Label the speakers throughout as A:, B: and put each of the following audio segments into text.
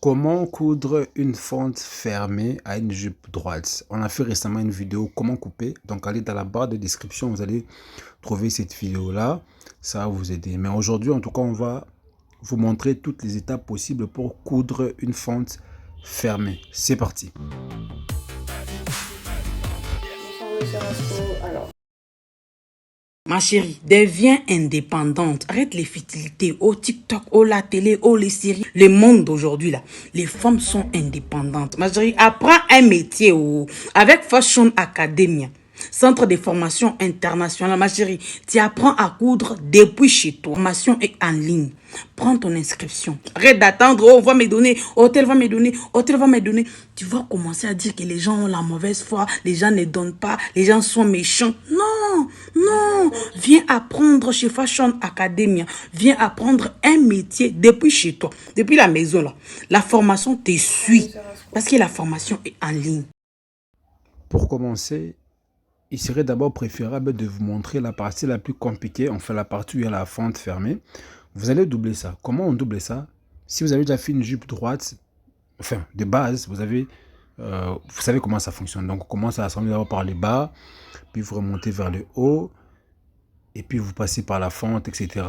A: Comment coudre une fente fermée à une jupe droite? On a fait récemment une vidéo comment couper. Donc allez dans la barre de description, vous allez trouver cette vidéo-là. Ça va vous aider. Mais aujourd'hui, en tout cas, on va vous montrer toutes les étapes possibles pour coudre une fente fermée. C'est parti.
B: Ma chérie, deviens indépendante. Arrête les futilités. Au TikTok, au la télé, au les séries. Le monde d'aujourd'hui, là, les femmes sont indépendantes. Ma chérie, apprends un métier avec Fashion Academia. Centre de formation internationale. Ma chérie, tu apprends à coudre depuis chez toi. La formation est en ligne. Prends ton inscription. Arrête d'attendre. Oh, on va me donner. Hôtel va me donner. Hôtel va me donner. Tu vas commencer à dire que les gens ont la mauvaise foi. Les gens ne donnent pas. Les gens sont méchants. Non, non. Viens apprendre chez Fashion Academia. Viens apprendre un métier depuis chez toi. Depuis la maison, là. La formation te suit. Parce que la formation est en ligne.
A: Pour commencer, il serait d'abord préférable de vous montrer la partie la plus compliquée, enfin la partie où il y a la fente fermée. Vous allez doubler ça. Comment on double ça? Si vous avez déjà fait une jupe droite, enfin de base, vous savez comment ça fonctionne. Donc on commence à assembler d'abord par les bas, puis vous remontez vers le haut, et puis vous passez par la fente, etc.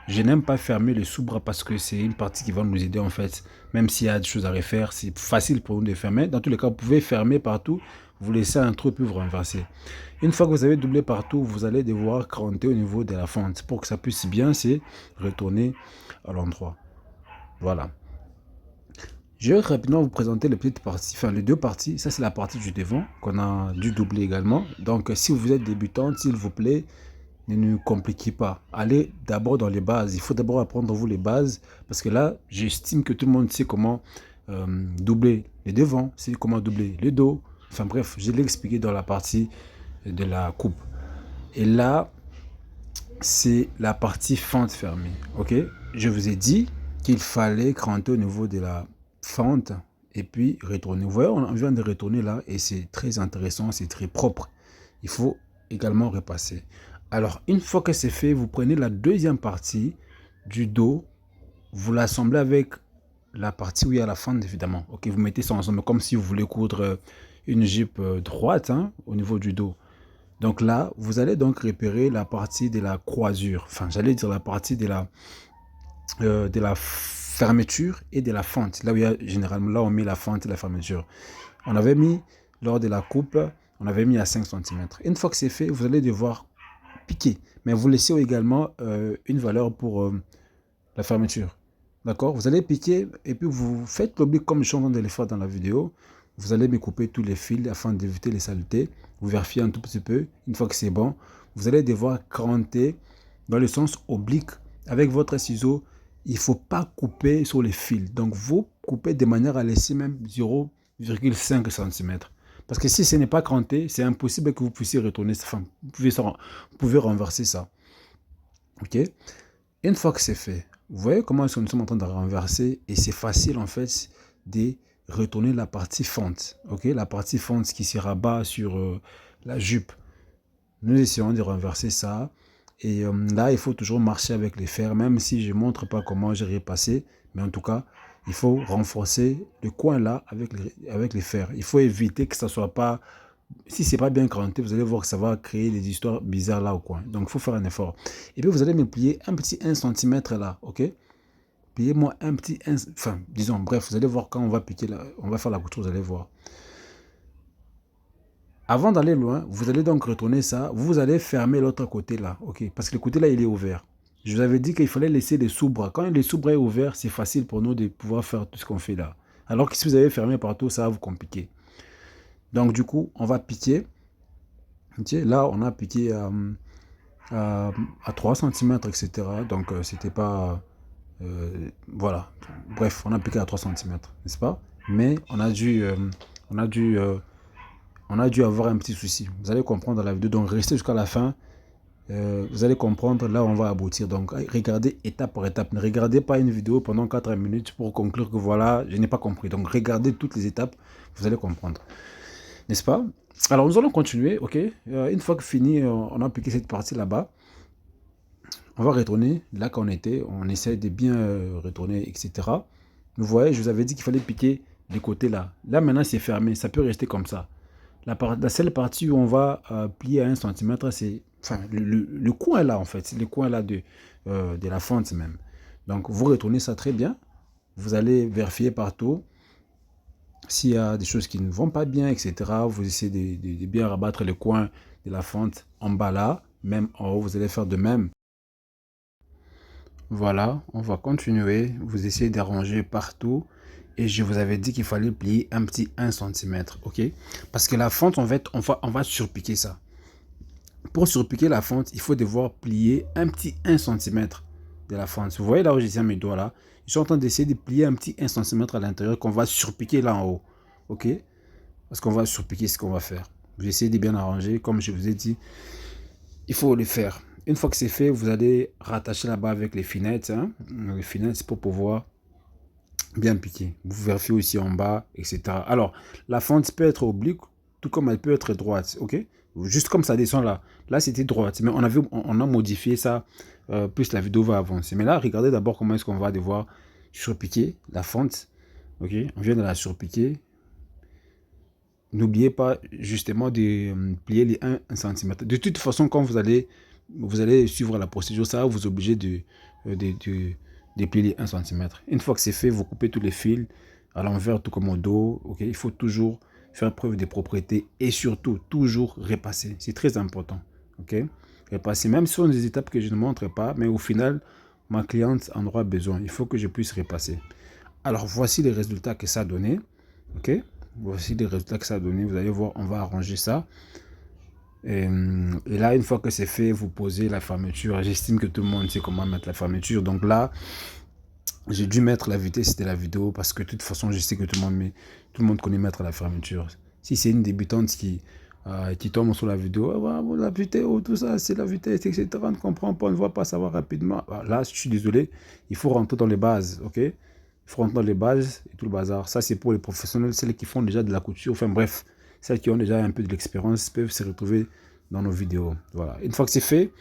A: Je n'aime pas fermer le sous-bras parce que c'est une partie qui va nous aider en fait. Même s'il y a des choses à refaire, c'est facile pour nous de fermer. Dans tous les cas, vous pouvez fermer partout, vous laissez un trou puis vous renversez. Une fois que vous avez doublé partout, vous allez devoir cranter au niveau de la fente pour que ça puisse bien se retourner à l'endroit. Voilà. Je vais rapidement vous présenter les petites parties, enfin les deux parties. Ça, c'est la partie du devant qu'on a dû doubler également. Donc, si vous êtes débutante, s'il vous plaît, ne nous compliquez pas. Allez d'abord dans les bases. Il faut d'abord apprendre vous les bases parce que là, j'estime que tout le monde sait comment doubler les devants, sait comment doubler le dos. Enfin bref, je l'ai expliqué dans la partie de la coupe. Et là, c'est la partie fente fermée. Ok, je vous ai dit qu'il fallait cranter au niveau de la fente et puis retourner. Vous voyez, on vient de retourner là et c'est très intéressant, c'est très propre. Il faut également repasser. Alors, une fois que c'est fait, vous prenez la deuxième partie du dos, vous l'assemblez avec la partie où il y a la fente, évidemment. Ok, vous mettez ça ensemble comme si vous voulez coudre une jupe droite hein, au niveau du dos. Donc là, vous allez donc repérer la partie de la croisure. Enfin, j'allais dire la partie de la fermeture et de la fente. Là où il y a généralement, là on met la fente et la fermeture. On avait mis, lors de la coupe, on avait mis à 5 cm. Une fois que c'est fait, vous allez devoir piquer. Mais vous laissez également une valeur pour la fermeture. D'accord? Vous allez piquer et puis vous faites l'oblique comme je suis en train de le faire dans la vidéo. Vous allez me couper tous les fils afin d'éviter les saletés. Vous vérifiez un tout petit peu. Une fois que c'est bon, vous allez devoir cranter dans le sens oblique avec votre ciseau. Il ne faut pas couper sur les fils. Donc, vous coupez de manière à laisser même 0,5 cm. Parce que si ce n'est pas cranté, c'est impossible que vous puissiez retourner. Enfin, vous pouvez renverser ça. Ok? Une fois que c'est fait, vous voyez comment nous sommes en train de renverser et c'est facile en fait de retourner la partie fente. Ok? La partie fente qui se rabat sur la jupe. Nous essayons de renverser ça. Et là, il faut toujours marcher avec les fers, même si je ne montre pas comment j'ai repassé. Mais en tout cas, il faut renforcer le coin là avec les fers. Il faut éviter que ça ne soit pas... Si ce n'est pas bien cranté, vous allez voir que ça va créer des histoires bizarres là au coin. Donc, il faut faire un effort. Et puis, vous allez me plier un petit 1 cm là, ok? Pliez-moi un petit 1... Enfin, disons, bref, vous allez voir quand on va piquer, là, on va faire la couture, vous allez voir. Avant d'aller loin, vous allez donc retourner ça. Vous allez fermer l'autre côté là, ok? Parce que le côté là, il est ouvert. Je vous avais dit qu'il fallait laisser les sous-bras. Quand les sous-bras est ouvert, c'est facile pour nous de pouvoir faire tout ce qu'on fait là. Alors que si vous avez fermé partout, ça va vous compliquer. Donc du coup, on va piquer. Là, on a piqué à 3 cm, etc. Donc c'était pas... voilà. Bref, on a piqué à 3 cm, n'est-ce pas? Mais on a dû on a dû avoir un petit souci. Vous allez comprendre dans la vidéo. Donc, restez jusqu'à la fin. Vous allez comprendre là où on va aboutir. Donc, regardez étape par étape. Ne regardez pas une vidéo pendant 4 minutes pour conclure que voilà, je n'ai pas compris. Donc, regardez toutes les étapes. Vous allez comprendre. N'est-ce pas? Alors, nous allons continuer. Ok. Une fois que fini, on a appliqué cette partie là-bas. On va retourner là qu'on était. On essaie de bien retourner, etc. Vous voyez, je vous avais dit qu'il fallait piquer les côtés là. Là, maintenant, c'est fermé. Ça peut rester comme ça. La seule partie où on va plier à 1 cm, c'est enfin, le coin là, en fait. C'est le coin là de la fente même. Donc, vous retournez ça très bien. Vous allez vérifier partout s'il y a des choses qui ne vont pas bien, etc. Vous essayez de bien rabattre les coins de la fente en bas là. Même en haut, vous allez faire de même. Voilà, on va continuer. Vous essayez d'arranger partout. Et je vous avais dit qu'il fallait plier un petit 1 cm, ok? Parce que la fente, en fait, on va surpiquer ça. Pour surpiquer la fente, il faut devoir plier un petit 1 cm de la fente. Vous voyez là où je tiens mes doigts là? Je suis en train d'essayer de plier un petit 1 cm à l'intérieur qu'on va surpiquer là en haut, ok? Parce qu'on va surpiquer ce qu'on va faire. Vous essayez de bien arranger, comme je vous ai dit, il faut le faire. Une fois que c'est fait, vous allez rattacher là-bas avec les finettes, hein? Les finettes pour pouvoir bien piqué. Vous vérifiez aussi en bas, etc. Alors, la fente peut être oblique, tout comme elle peut être droite, ok? Juste comme ça descend là. Là, c'était droite, mais on a modifié ça, plus la vidéo va avancer. Mais là, regardez d'abord comment est-ce qu'on va devoir surpiquer la fente, ok? On vient de la surpiquer. N'oubliez pas justement de plier les 1 cm. De toute façon, quand vous allez suivre la procédure, ça va vous obliger de plier les 1 cm. Une fois que c'est fait, vous coupez tous les fils à l'envers, tout comme au dos. Okay? Il faut toujours faire preuve de propreté et surtout, toujours repasser. C'est très important. Okay? Repasser, même si ce sont des étapes que je ne montre pas, mais au final, ma cliente en aura besoin. Il faut que je puisse repasser. Alors, voici les résultats que ça a donné. Ok? Voici les résultats que ça a donné. Vous allez voir, on va arranger ça. Et là, une fois que c'est fait, vous posez la fermeture. J'estime que tout le monde sait comment mettre la fermeture. Donc là, j'ai dû mettre la vitesse de la vidéo parce que de toute façon, je sais que tout le monde connaît mettre la fermeture. Si c'est une débutante qui tombe sur la vidéo, la vitesse, tout ça, c'est la vitesse, etc. On ne comprend pas, on ne voit pas, ça va rapidement. Là, je suis désolé, il faut rentrer dans les bases, ok? Il faut rentrer dans les bases et tout le bazar. Ça, c'est pour les professionnels, celles qui font déjà de la couture. Enfin bref, celles qui ont déjà un peu de l'expérience peuvent se retrouver dans nos vidéos. Voilà. Une fois que c'est fait,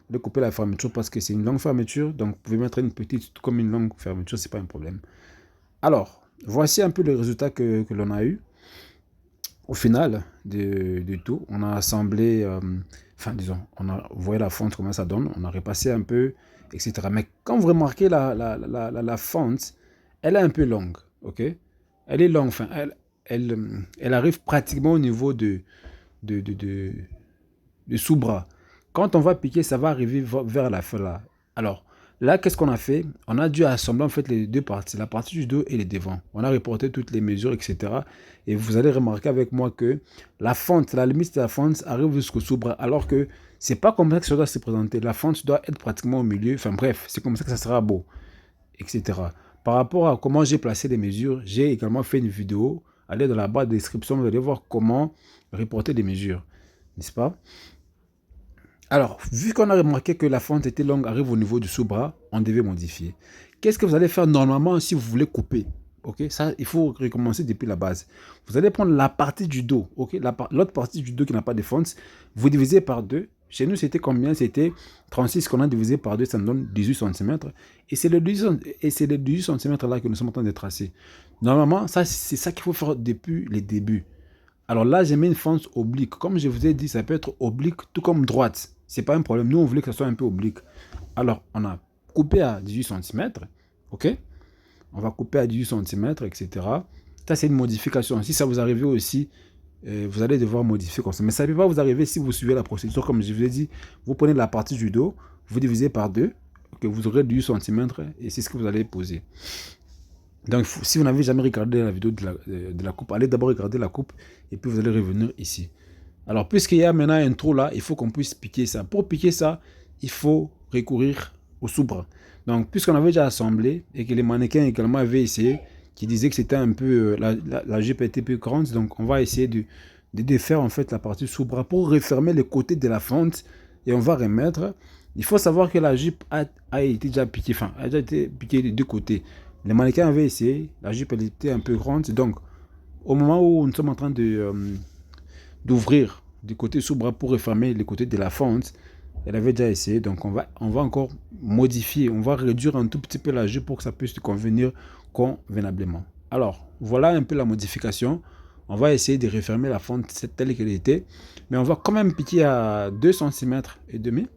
A: de couper la fermeture parce que c'est une longue fermeture. Donc, vous pouvez mettre une petite comme une longue fermeture, c'est pas un problème. Alors, voici un peu le résultat que l'on a eu. Au final de tout, on a assemblé, enfin disons, on a voyé la fente, comment ça donne, on a repassé un peu, etc. Mais quand vous remarquez la fente, elle est un peu longue, ok? Elle est longue, enfin, elle arrive pratiquement au niveau de sous-bras. Quand on va piquer, ça va arriver vers la fin là. Alors, là, qu'est-ce qu'on a fait? On a dû assembler en fait les deux parties, la partie du dos et les devants. On a reporté toutes les mesures, etc. Et vous allez remarquer avec moi que la fente, la limite de la fente arrive jusqu'au sous-bras, alors que c'est pas comme ça que ça doit se présenter. La fente doit être pratiquement au milieu. Enfin bref, c'est comme ça que ça sera beau, etc. Par rapport à comment j'ai placé les mesures, j'ai également fait une vidéo. Allez dans la barre de description, vous allez voir comment reporter les mesures, n'est-ce pas? Alors, vu qu'on a remarqué que la fente était longue, arrive au niveau du sous-bras, on devait modifier. Qu'est-ce que vous allez faire normalement si vous voulez couper? Ok, ça, il faut recommencer depuis la base. Vous allez prendre la partie du dos, ok, l'autre partie du dos qui n'a pas de fente, vous divisez par 2. Chez nous, c'était combien? C'était 36 qu'on a divisé par 2, ça nous donne 18 cm. Et c'est le 18 cm là que nous sommes en train de tracer. Normalement, c'est ça qu'il faut faire depuis les débuts. Alors là, j'ai mis une fente oblique. Comme je vous ai dit, ça peut être oblique tout comme droite. C'est pas un problème. Nous, on voulait que ça soit un peu oblique. Alors, on a coupé à 18 cm. OK? On va couper à 18 cm, etc. Ça, c'est une modification. Si ça vous arrive aussi, vous allez devoir modifier comme ça. Mais ça ne peut pas vous arriver si vous suivez la procédure. Comme je vous ai dit, vous prenez la partie du dos, vous divisez par 2, que vous aurez 18 cm et c'est ce que vous allez poser. Donc, si vous n'avez jamais regardé la vidéo de la coupe, allez d'abord regarder la coupe et puis vous allez revenir ici. Alors, puisqu'il y a maintenant un trou là, il faut qu'on puisse piquer ça. Pour piquer ça, il faut recourir au sous-bras. Donc, puisqu'on avait déjà assemblé et que les mannequins également avaient essayé, qui disaient que c'était un peu, la jupe était plus grande, donc on va essayer de défaire en fait la partie sous-bras pour refermer les côtés de la fente et on va remettre. Il faut savoir que la jupe a été déjà piquée, enfin, a déjà été piquée des deux côtés. Les mannequins avaient essayé, la jupe elle était un peu grande, donc au moment où nous sommes en train d'ouvrir du côté sous-bras pour refermer les côtés de la fente, Elle avait déjà essayé, donc on va encore modifier, on va réduire un tout petit peu la jupe pour que ça puisse te convenir convenablement. Alors, voilà un peu la modification. On va essayer de refermer la fente telle qu'elle était, mais on va quand même piquer à 2 cm et demi.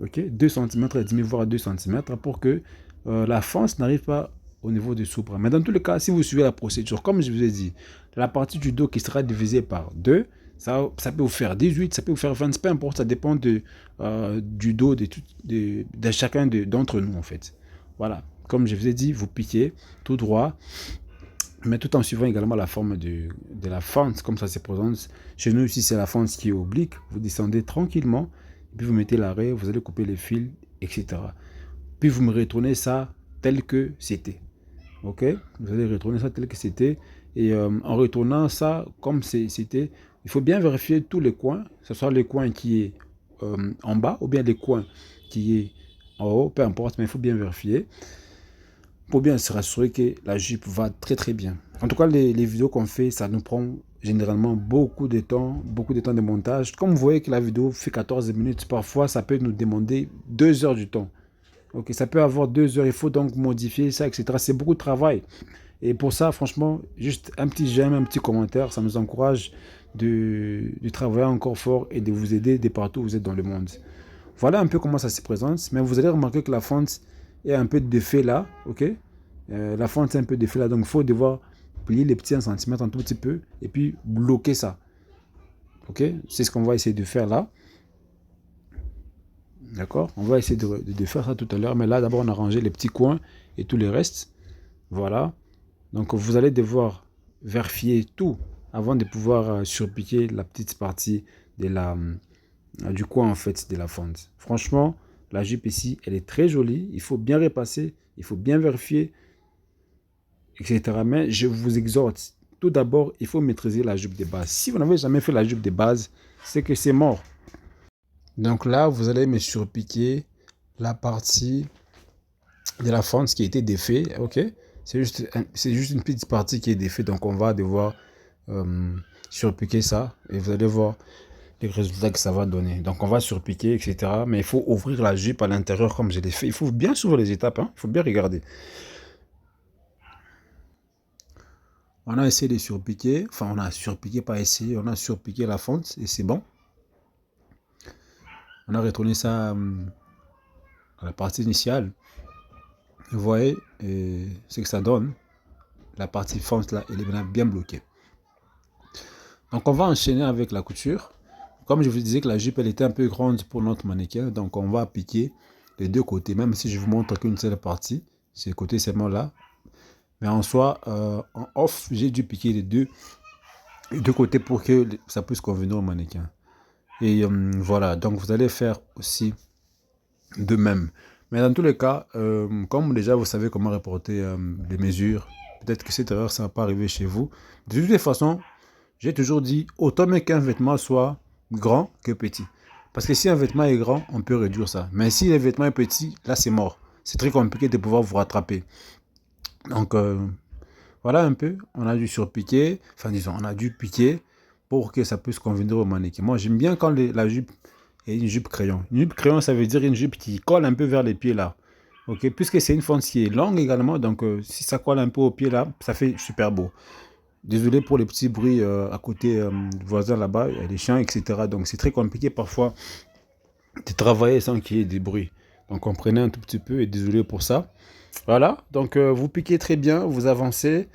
A: Ok, 2 cm et demi, voire 2 cm pour que la fente n'arrive pas au niveau du soupre. Mais dans tous les cas, si vous suivez la procédure, comme je vous ai dit, la partie du dos qui sera divisée par 2, ça peut vous faire 18, ça peut vous faire 20, peu importe, ça dépend du dos de chacun d'entre nous en fait. Voilà, comme je vous ai dit, vous piquez tout droit, mais tout en suivant également la forme de la fente, comme ça se présente. Chez nous ici, c'est la fente qui est oblique, vous descendez tranquillement, puis vous mettez l'arrêt, vous allez couper les fils, etc. Puis vous me retournez ça tel que c'était. Ok, vous allez retourner ça tel que c'était. Et en retournant ça comme c'était, il faut bien vérifier tous les coins, que ce soit les coins qui est en bas ou bien les coins qui est en haut, peu importe, mais il faut bien vérifier pour bien se rassurer que la jupe va très très bien. En tout cas, les vidéos qu'on fait, ça nous prend généralement beaucoup de temps de montage. Comme vous voyez que la vidéo fait 14 minutes, parfois ça peut nous demander 2 heures du temps. Ok, ça peut avoir 2 heures, il faut donc modifier ça, etc. C'est beaucoup de travail. Et pour ça, franchement, juste un petit j'aime, un petit commentaire, ça nous encourage de travailler encore fort et de vous aider de partout où vous êtes dans le monde. Voilà un peu comment ça se présente. Mais vous allez remarquer que la fente est un peu de défait là, ok? La fente est un peu de défait là, donc il faut devoir plier les petits 1 cm un tout petit peu et puis bloquer ça. Ok? C'est ce qu'on va essayer de faire là. D'accord? On va essayer de faire ça tout à l'heure, mais là d'abord on a rangé les petits coins et tout le reste. Voilà. Donc vous allez devoir vérifier tout avant de pouvoir surpiquer la petite partie du coin en fait de la fente. Franchement, la jupe ici, elle est très jolie. Il faut bien repasser, il faut bien vérifier, etc. Mais je vous exhorte, tout d'abord, il faut maîtriser la jupe de base. Si vous n'avez jamais fait la jupe de base, c'est que c'est mort. Donc là, vous allez me surpiquer la partie de la fente qui a été défait, ok? C'est juste une petite partie qui est défait, donc on va devoir surpiquer ça et vous allez voir les résultats que ça va donner. Donc on va surpiquer, etc. Mais il faut ouvrir la jupe à l'intérieur comme je l'ai fait. Il faut bien suivre les étapes, hein? Il faut bien regarder. On a essayé de surpiquer, enfin on a surpiqué, pas essayé, on a surpiqué la fente et c'est bon. On a retourné ça à la partie initiale. Vous voyez ce que ça donne. La partie fente là, elle est maintenant bien bloquée. Donc on va enchaîner avec la couture. Comme je vous disais que la jupe elle était un peu grande pour notre mannequin, donc on va piquer les deux côtés, même si je vous montre qu'une seule partie, c'est le côté seulement là. Mais en soi, en off, j'ai dû piquer les deux côtés pour que ça puisse convenir au mannequin. Et voilà, donc vous allez faire aussi de même. Mais dans tous les cas, comme déjà vous savez comment reporter les mesures, peut-être que cette erreur ça va pas arriver chez vous. De toutes les façons, j'ai toujours dit, autant mieux qu'un vêtement soit grand que petit. Parce que si un vêtement est grand, on peut réduire ça. Mais si le vêtement est petit, là c'est mort. C'est très compliqué de pouvoir vous rattraper. Donc voilà un peu, on a dû surpiquer, enfin disons, on a dû piquer pour que ça puisse convenir au mannequin. Moi j'aime bien quand la jupe est une jupe crayon. Une jupe crayon, ça veut dire une jupe qui colle un peu vers les pieds là. Ok, puisque c'est une fente qui est longue également, donc si ça colle un peu au pied là, ça fait super beau. Désolé pour les petits bruits à côté du voisin là-bas, il y a des chiens, etc. Donc c'est très compliqué parfois de travailler sans qu'il y ait des bruits. Donc comprenez un tout petit peu et désolé pour ça. Voilà, donc vous piquez très bien, vous avancez,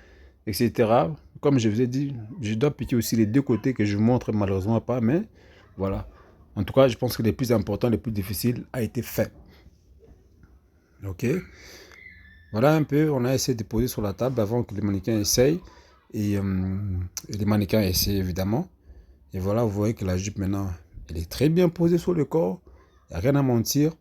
A: etc. Comme je vous ai dit, je dois piquer aussi les deux côtés que je vous montre malheureusement pas, mais voilà. En tout cas, je pense que les plus importants, les plus difficiles a été fait. Ok. Voilà un peu, on a essayé de poser sur la table avant que les mannequins essayent. Et les mannequins essaient évidemment. Et voilà, vous voyez que la jupe maintenant, elle est très bien posée sur le corps. Il n'y a rien à mentir.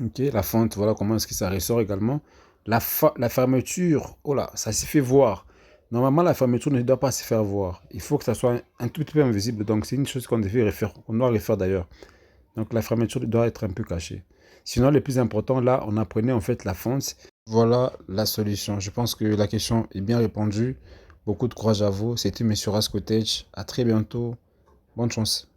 A: Ok, la fente, voilà comment est-ce que ça ressort également. La fermeture, oh là, ça s'est fait voir. Normalement, la fermeture ne doit pas se faire voir. Il faut que ça soit un tout petit peu invisible. Donc, c'est une chose qu'on doit refaire d'ailleurs. Donc, la fermeture doit être un peu cachée. Sinon, le plus important, là, on apprenait en fait la fente. Voilà la solution. Je pense que la question est bien répondue. Beaucoup de courage à vous. C'était M. Rascotech. À très bientôt. Bonne chance.